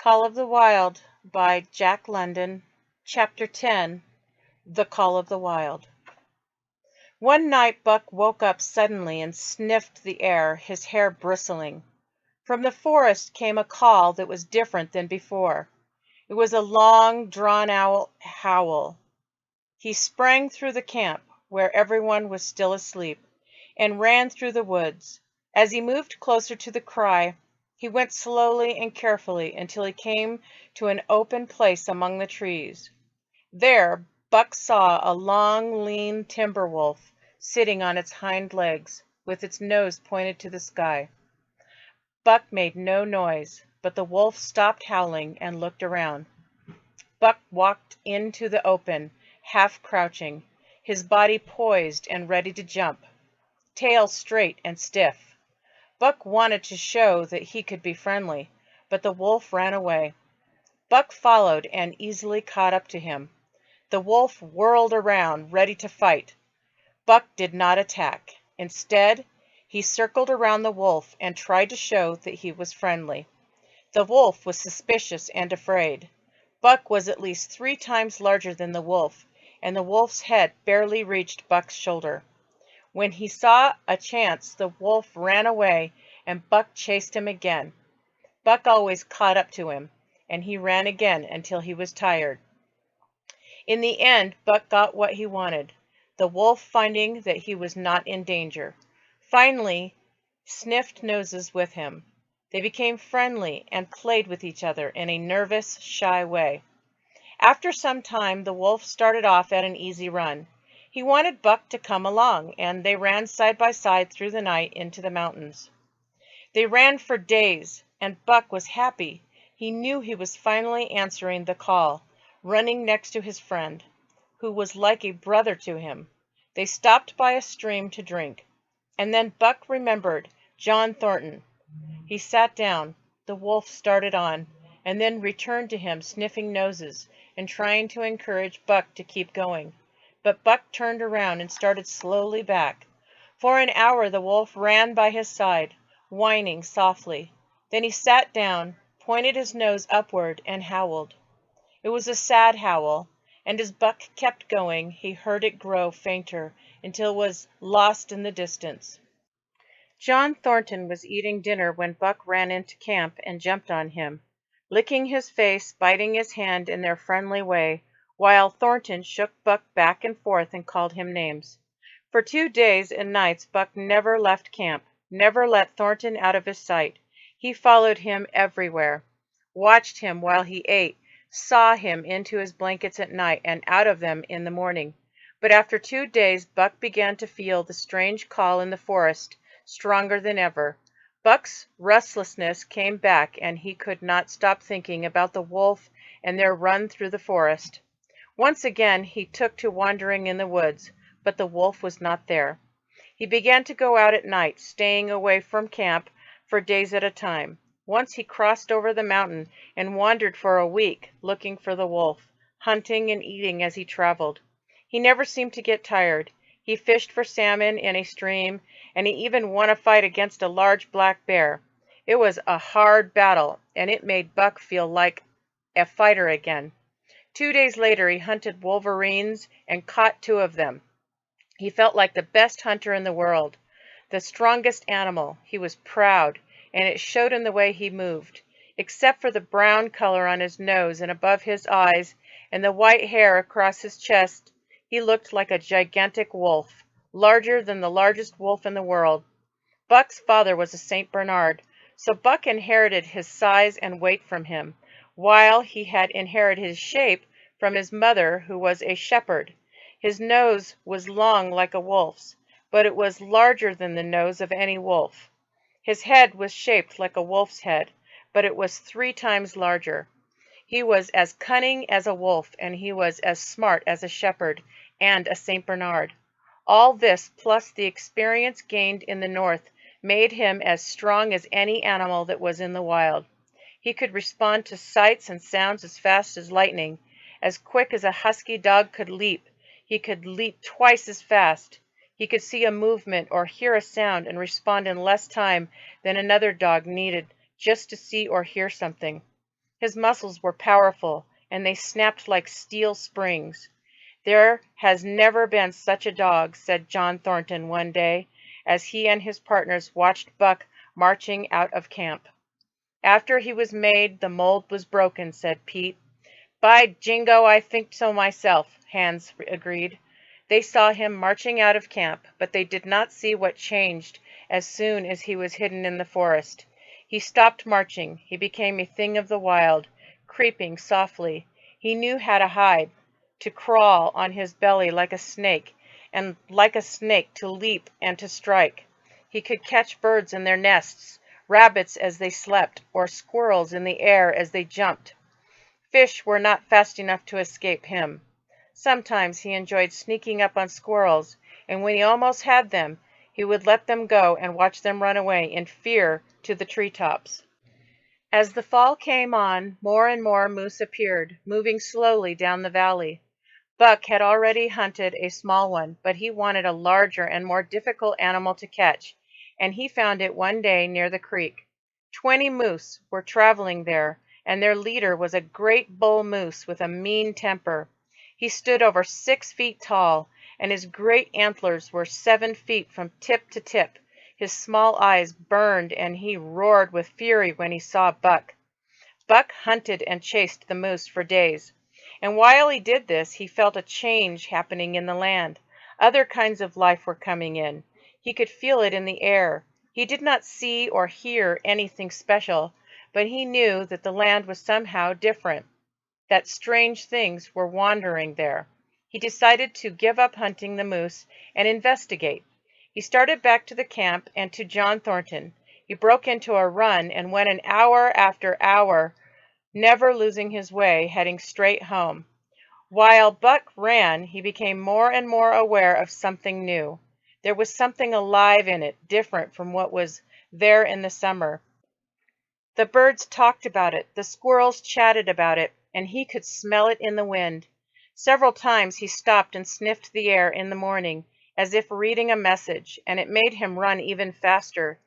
Call of the Wild by Jack London. Chapter 10. The Call of the Wild. One night Buck woke up suddenly and sniffed the air, his hair bristling. From the forest came a call that was different than before. It was a long, drawn-out howl. He sprang through the camp, where everyone was still asleep, and ran through the woods. As he moved closer to the cry, he went slowly and carefully until he came to an open place among the trees. There, Buck saw a long, lean timber wolf sitting on its hind legs, with its nose pointed to the sky. Buck made no noise, but the wolf stopped howling and looked around. Buck walked into the open, half crouching, his body poised and ready to jump, tail straight and stiff. Buck wanted to show that he could be friendly, but the wolf ran away. Buck followed and easily caught up to him. The wolf whirled around, ready to fight. Buck did not attack. Instead, he circled around the wolf and tried to show that he was friendly. The wolf was suspicious and afraid. Buck was at least 3 times larger than the wolf, and the wolf's head barely reached Buck's shoulder. When he saw a chance, the wolf ran away, and Buck chased him again. Buck always caught up to him, and he ran again until he was tired. In the end, Buck got what he wanted, the wolf finding that he was not in danger. Finally, sniffed noses with him. They became friendly and played with each other in a nervous, shy way. After some time, the wolf started off at an easy run. He wanted Buck to come along, and they ran side by side through the night into the mountains. They ran for days, and Buck was happy. He knew he was finally answering the call, running next to his friend, who was like a brother to him. They stopped by a stream to drink, and then Buck remembered John Thornton. He sat down. The wolf started on, and then returned to him, sniffing noses and trying to encourage Buck to keep going. But Buck turned around and started slowly back. For an hour the wolf ran by his side, whining softly. Then he sat down, pointed his nose upward, and howled. It was a sad howl, and as Buck kept going, he heard it grow fainter until it was lost in the distance. John Thornton was eating dinner when Buck ran into camp and jumped on him, licking his face, biting his hand in their friendly way, while Thornton shook Buck back and forth and called him names. For 2 days and nights Buck never left camp, never let Thornton out of his sight. He followed him everywhere, watched him while he ate, saw him into his blankets at night and out of them in the morning. But after 2 days Buck began to feel the strange call in the forest stronger than ever. Buck's restlessness came back, and he could not stop thinking about the wolf and their run through the forest. Once again he took to wandering in the woods, but the wolf was not there. He began to go out at night, staying away from camp for days at a time. Once he crossed over the mountain and wandered for a week, looking for the wolf, hunting and eating as he traveled. He never seemed to get tired. He fished for salmon in a stream, and he even won a fight against a large black bear. It was a hard battle, and it made Buck feel like a fighter again. 2 days later he hunted wolverines and caught 2 of them. He felt like the best hunter in the world, the strongest animal. He was proud, and it showed in the way he moved. Except for the brown color on his nose and above his eyes and the white hair across his chest, he looked like a gigantic wolf, larger than the largest wolf in the world. Buck's father was a St. Bernard, so Buck inherited his size and weight from him, while he had inherited his shape from his mother, who was a shepherd. His nose was long like a wolf's, but it was larger than the nose of any wolf. His head was shaped like a wolf's head, but it was 3 times larger. He was as cunning as a wolf, and he was as smart as a shepherd and a St. Bernard. All this, plus the experience gained in the north, made him as strong as any animal that was in the wild. He could respond to sights and sounds as fast as lightning, as quick as a husky dog could leap. He could leap twice as fast. He could see a movement or hear a sound and respond in less time than another dog needed just to see or hear something. His muscles were powerful, and they snapped like steel springs. "There has never been such a dog," said John Thornton one day, as he and his partners watched Buck marching out of camp. "After he was made, the mold was broken," said Pete. "By jingo, I think so myself," Hans agreed. They saw him marching out of camp, but they did not see what changed as soon as he was hidden in the forest. He stopped marching. He became a thing of the wild, creeping softly. He knew how to hide, to crawl on his belly like a snake, and like a snake to leap and to strike. He could catch birds in their nests, rabbits as they slept, or squirrels in the air as they jumped. Fish were not fast enough to escape him. Sometimes he enjoyed sneaking up on squirrels, and when he almost had them, he would let them go and watch them run away in fear to the treetops. As the fall came on, more and more moose appeared, moving slowly down the valley. Buck had already hunted a small one, but he wanted a larger and more difficult animal to catch, and he found it one day near the creek. 20 moose were traveling there, and their leader was a great bull moose with a mean temper. He stood over 6 feet tall, and his great antlers were 7 feet from tip to tip. His small eyes burned, and he roared with fury when he saw Buck. Buck hunted and chased the moose for days. And while he did this, he felt a change happening in the land. Other kinds of life were coming in. He could feel it in the air. He did not see or hear anything special, but he knew that the land was somehow different, that strange things were wandering there. He decided to give up hunting the moose and investigate. He started back to the camp and to John Thornton. He broke into a run and went an hour after hour, never losing his way, heading straight home. While Buck ran, he became more and more aware of something new. There was something alive in it, different from what was there in the summer. The birds talked about it, the squirrels chatted about it, and he could smell it in the wind. Several times he stopped and sniffed the air in the morning, as if reading a message, and it made him run even faster.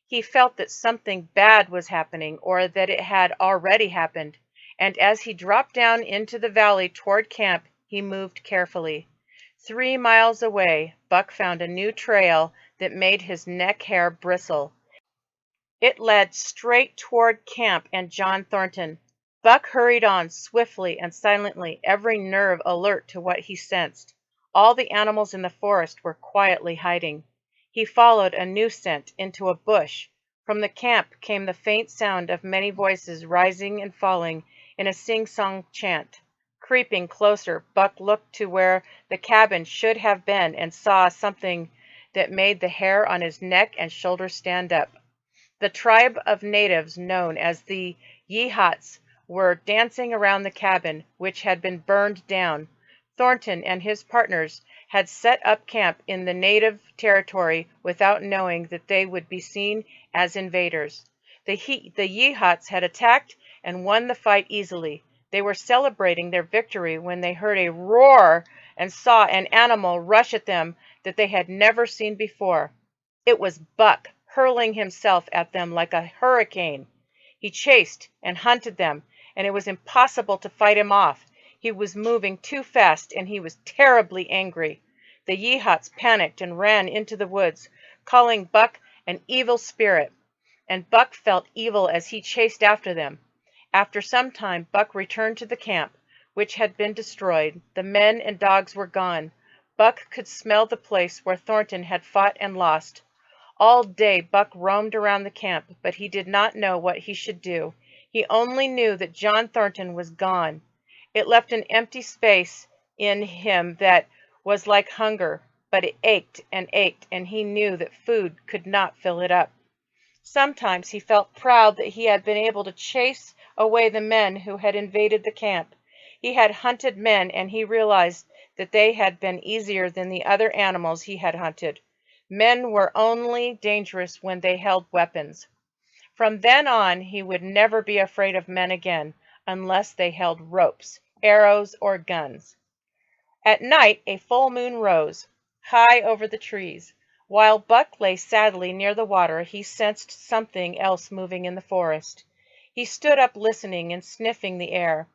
He felt that something bad was happening, or that it had already happened, and as he dropped down into the valley toward camp, he moved carefully. 3 miles away, Buck found a new trail that made his neck hair bristle. It led straight toward camp and John Thornton. Buck hurried on swiftly and silently, every nerve alert to what he sensed. All the animals in the forest were quietly hiding. He followed a new scent into a bush. From the camp came the faint sound of many voices rising and falling in a sing-song chant. Creeping closer, Buck looked to where the cabin should have been and saw something that made the hair on his neck and shoulders stand up. The tribe of natives known as the Yeehats were dancing around the cabin, which had been burned down. Thornton and his partners had set up camp in the native territory without knowing that they would be seen as invaders. The Yeehats had attacked and won the fight easily. They were celebrating their victory when they heard a roar and saw an animal rush at them that they had never seen before. It was Buck, hurling himself at them like a hurricane. He chased and hunted them, and it was impossible to fight him off. He was moving too fast, and he was terribly angry. The Yeehats panicked and ran into the woods, calling Buck an evil spirit, and Buck felt evil as he chased after them. After some time, Buck returned to the camp, which had been destroyed. The men and dogs were gone. Buck could smell the place where Thornton had fought and lost. All day Buck roamed around the camp, but he did not know what he should do. He only knew that John Thornton was gone. It left an empty space in him that was like hunger, but it ached, and he knew that food could not fill it up. Sometimes he felt proud that he had been able to chase away the men who had invaded the camp. He had hunted men, and he realized that they had been easier than the other animals he had hunted. Men were only dangerous when they held weapons. From then on, he would never be afraid of men again, unless they held ropes, arrows, or guns. At night, a full moon rose, high over the trees. While Buck lay sadly near the water, he sensed something else moving in the forest. He stood up listening and sniffing the air.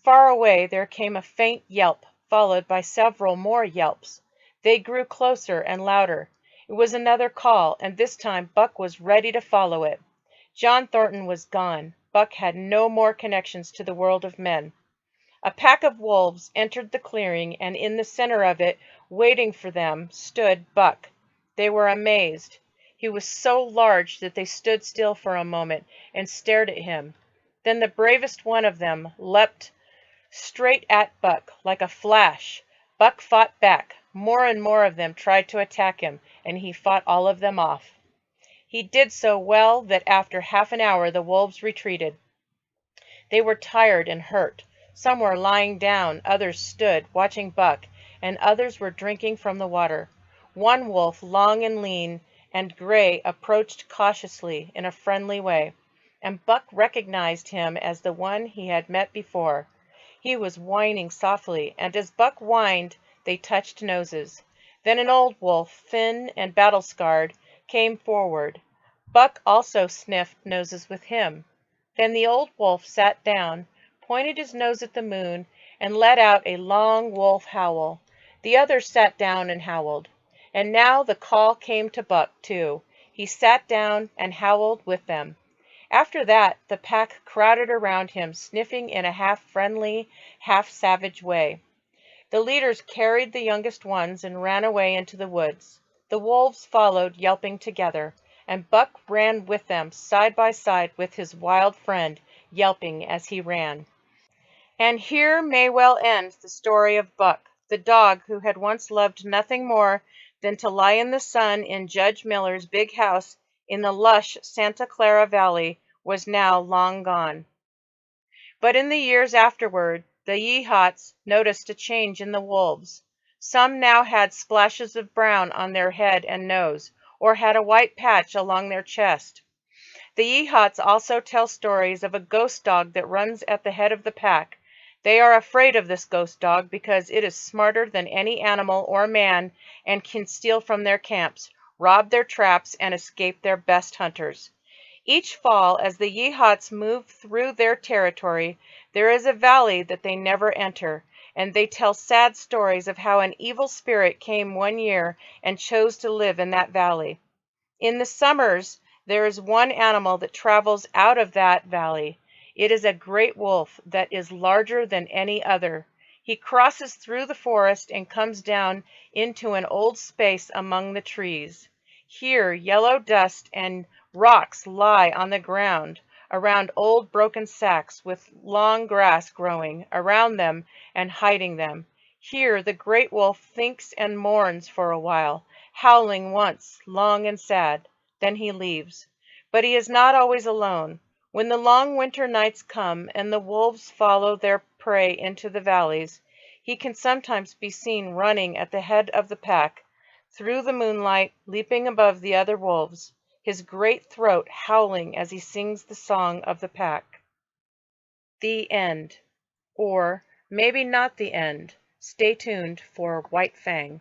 Far away there came a faint yelp, followed by several more yelps. They grew closer and louder. It was another call, and this time Buck was ready to follow it. John Thornton was gone. Buck had no more connections to the world of men. A pack of wolves entered the clearing, and in the center of it, waiting for them, stood Buck. They were amazed. He was so large that they stood still for a moment and stared at him. Then the bravest one of them leapt straight at Buck like a flash. Buck fought back. More and more of them tried to attack him, and he fought all of them off. He did so well that after half an hour the wolves retreated. They were tired and hurt. Some were lying down, others stood, watching Buck, and others were drinking from the water. One wolf, long and lean and gray, approached cautiously in a friendly way, and Buck recognized him as the one he had met before. He was whining softly, and as Buck whined, they touched noses. Then an old wolf, thin and battle-scarred, came forward. Buck also sniffed noses with him. Then the old wolf sat down, pointed his nose at the moon, and let out a long wolf howl. The others sat down and howled. And now the call came to Buck, too. He sat down and howled with them. After that, the pack crowded around him, sniffing in a half-friendly, half-savage way. The leaders carried the youngest ones and ran away into the woods. The wolves followed, yelping together, and Buck ran with them, side by side with his wild friend, yelping as he ran. And here may well end the story of Buck, the dog who had once loved nothing more than to lie in the sun in Judge Miller's big house in the lush Santa Clara Valley, was now long gone. But in the years afterward, the Yeehats noticed a change in the wolves. Some now had splashes of brown on their head and nose, or had a white patch along their chest. The Yeehats also tell stories of a ghost dog that runs at the head of the pack. They are afraid of this ghost dog because it is smarter than any animal or man and can steal from their camps, rob their traps, and escape their best hunters. Each fall, as the Yeehats move through their territory, there is a valley that they never enter, and they tell sad stories of how an evil spirit came one year and chose to live in that valley. In the summers, there is one animal that travels out of that valley. It is a great wolf that is larger than any other. He crosses through the forest and comes down into an old space among the trees. Here, yellow dust and rocks lie on the ground around old broken sacks with long grass growing around them and hiding them. Here the great wolf thinks and mourns for a while, howling once, long and sad. Then he leaves. But he is not always alone. When the long winter nights come and the wolves follow their prey into the valleys, he can sometimes be seen running at the head of the pack, through the moonlight, leaping above the other wolves, his great throat howling as he sings the song of the pack. The end. Or maybe not the end. Stay tuned for White Fang.